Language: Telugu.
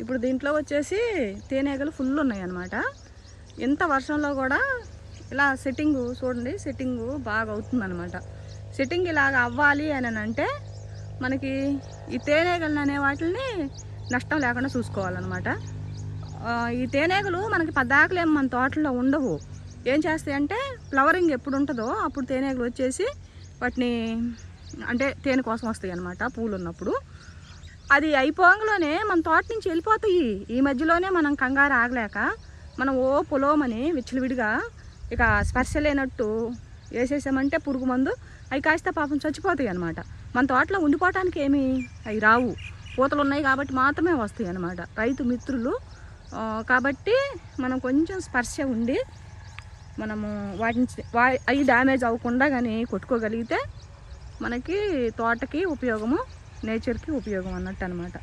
ఇప్పుడు దీంట్లో వచ్చేసి తేనెగలు ఫుల్ ఉన్నాయి అన్నమాట. ఎంత వర్షంలో కూడా ఇలా సెట్టింగు చూడండి, సెట్టింగు బాగా అవుతుందన్నమాట. సెట్టింగ్ ఇలాగ అవ్వాలి అని అంటే మనకి ఈ తేనెగలు అనే వాటిని నష్టం లేకుండా చూసుకోవాలన్నమాట. ఈ తేనెగలు మనకి పద్దాకలేం మన తోటలో ఉండవు. ఏం చేస్తాయి అంటే ఫ్లవరింగ్ ఎప్పుడు ఉంటుందో అప్పుడు తేనెగలు వచ్చేసి వాటిని అంటే తేనె కోసం వస్తాయి అన్నమాట. పూలు ఉన్నప్పుడు అది అయిపోగానే మన తోట నుంచి వెళ్ళిపోతాయి. ఈ మధ్యలోనే మనం కంగారు ఆగలేక మనం పొలోమని విచ్చలవిడిగా ఇక స్పర్శ లేనట్టు వేసేసామంటే పురుగు మందు అవి కాస్త పాపం చచ్చిపోతాయి అన్నమాట. మన తోటలో ఉండిపోవటానికి ఏమీ అవి రావు, పూతలు ఉన్నాయి కాబట్టి మాత్రమే వస్తాయి అన్నమాట. రైతు మిత్రులు కాబట్టి మనం కొంచెం స్పర్శ ఉండి మనము వాటిని అవి డ్యామేజ్ అవ్వకుండా కానీ కొట్టుకోగలిగితే మనకి తోటకి ఉపయోగము, నేచర్కి ఉపయోగం అన్నట్టు అనమాట.